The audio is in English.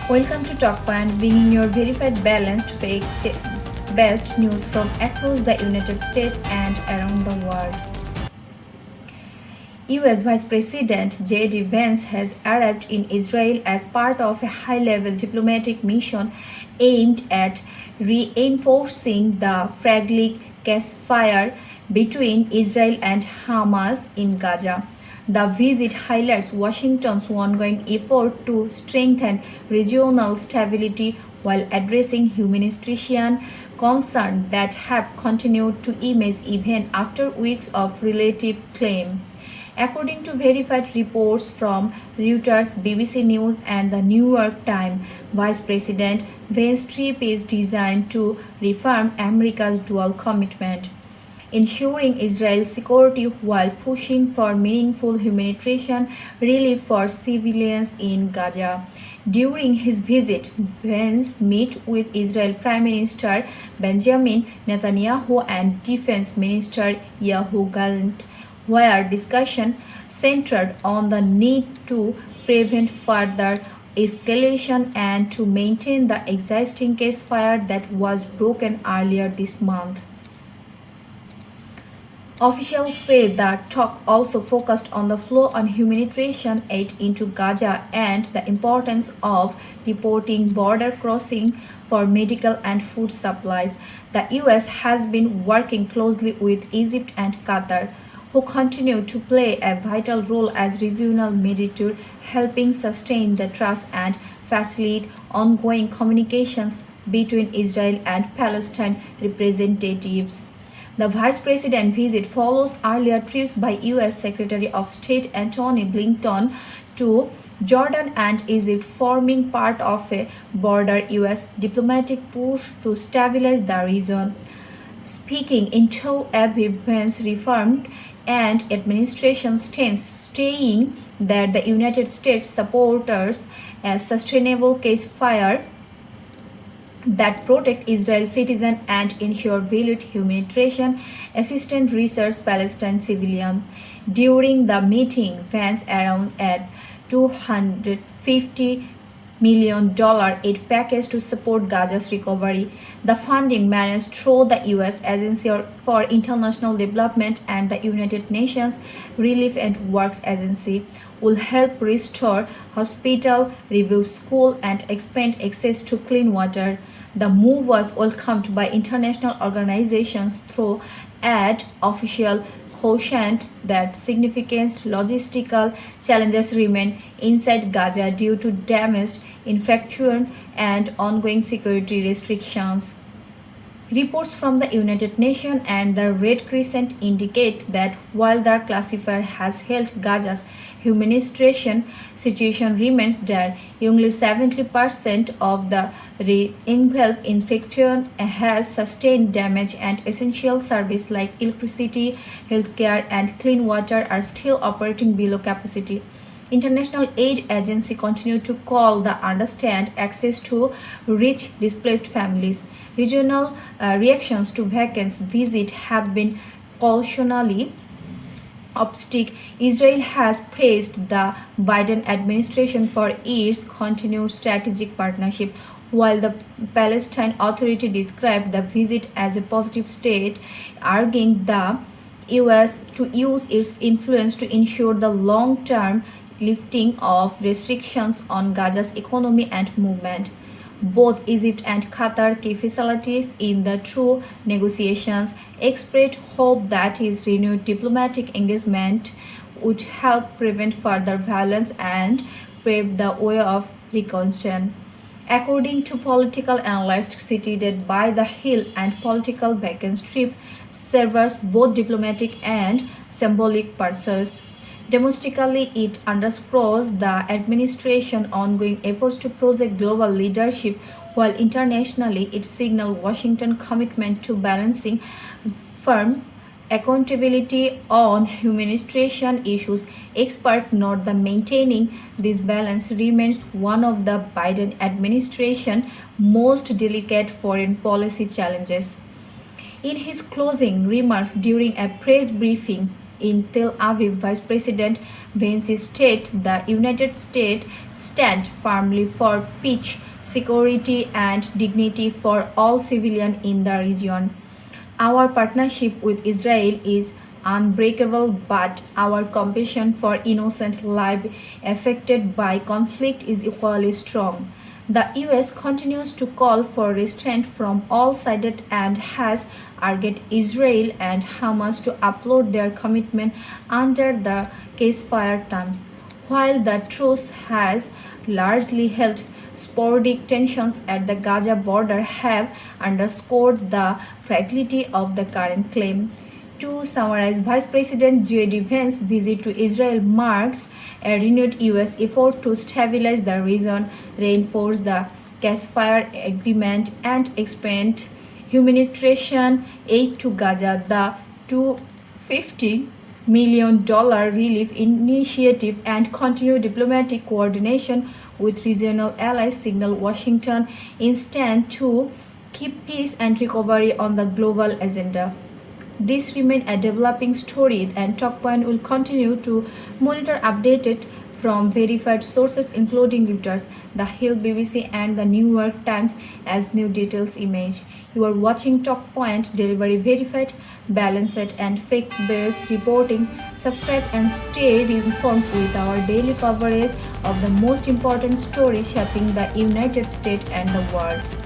Welcome to Talkpoint, bringing your verified, balanced, best news from across the United States and around the world. U.S. Vice President JD Vance has arrived in Israel as part of a high-level diplomatic mission aimed at reinforcing the fragile ceasefire between Israel and Hamas in Gaza. The visit highlights Washington's ongoing effort to strengthen regional stability while addressing humanitarian concerns that have continued to emerge even after weeks of relative calm. According to verified reports from Reuters, BBC News, and the New York Times, Vice President Vance's trip is designed to reaffirm America's dual commitment, ensuring Israel's security while pushing for meaningful humanitarian relief for civilians in Gaza. During his visit, Vance met with Israel Prime Minister Benjamin Netanyahu and Defense Minister Yoav Gallant, where discussion centered on the need to prevent further escalation and to maintain the existing ceasefire that was broken earlier this month. Officials say the talk also focused on the flow of humanitarian aid into Gaza and the importance of reporting border crossing for medical and food supplies. The U.S. has been working closely with Egypt and Qatar, who continue to play a vital role as regional mediator, helping sustain the trust and facilitate ongoing communications between Israel and Palestine representatives. The Vice President's visit follows earlier trips by U.S. Secretary of State Antony Blinken to Jordan and Egypt, forming part of a broader U.S. diplomatic push to stabilize the region. Speaking in Tel Aviv, Vance reaffirmed an administration stance, saying that the United States supports a sustainable ceasefire that protect Israel citizens and ensure valued humanitarian assistance research Palestine civilians. During the meeting, Vance announced a $250 million aid package to support Gaza's recovery. The funding managed through the U.S. Agency for International Development and the United Nations Relief and Works Agency will help restore hospitals, rebuild schools, and expand access to clean water. The move was welcomed by international organizations through an official cautioned that significant logistical challenges remain inside Gaza due to damaged infrastructure and ongoing security restrictions. Reports from the United Nations and the Red Crescent indicate that while the classifier has helped Gaza's humanitarian situation remains dire, only 70% of the engulfed infrastructure has sustained damage, and essential services like electricity, healthcare, and clean water are still operating below capacity. International aid agencies continue to call the understand access to reach displaced families. Regional reactions to Vance's visit have been cautionally optimistic. Israel has praised the Biden administration for its continued strategic partnership, while the Palestine Authority described the visit as a positive step, arguing the U.S. to use its influence to ensure the long-term lifting of restrictions on Gaza's economy and movement. Both Egypt and Qatar, key facilities in the true negotiations, expressed hope that his renewed diplomatic engagement would help prevent further violence and pave the way of reconciliation. According to political analysts cited by The Hill and Political, Vance's trip serves both diplomatic and symbolic purposes. Domestically, it underscores the administration's ongoing efforts to project global leadership, while internationally, it signals Washington's commitment to balancing firm accountability on humanitarian issues. Experts note that maintaining this balance remains one of the Biden administration's most delicate foreign policy challenges. In his closing remarks during a press briefing in Tel Aviv, Vice President Vance stated the United States stand firmly for peace, security, and dignity for all civilians in the region. Our partnership with Israel is unbreakable, but our compassion for innocent lives affected by conflict is equally strong. The US continues to call for restraint from all sides and has urged Israel and Hamas to uphold their commitment under the ceasefire terms. While the truce has largely held, sporadic tensions at the Gaza border have underscored the fragility of the current claim. To summarize, Vice President JD Vance's visit to Israel marks a renewed U.S. effort to stabilize the region, reinforce the ceasefire agreement, and expand humanitarian aid to Gaza. The 250 million relief initiative and continued diplomatic coordination with regional allies signal Washington intent to keep peace and recovery on the global agenda. This remains a developing story, and Talkpoint will continue to monitor updated from verified sources including Reuters, The Hill, BBC, and the New York Times as new details emerge. You are watching Talkpoint, delivery verified, balanced, and fact-based reporting. Subscribe and stay informed with our daily coverage of the most important stories shaping the United States and the world.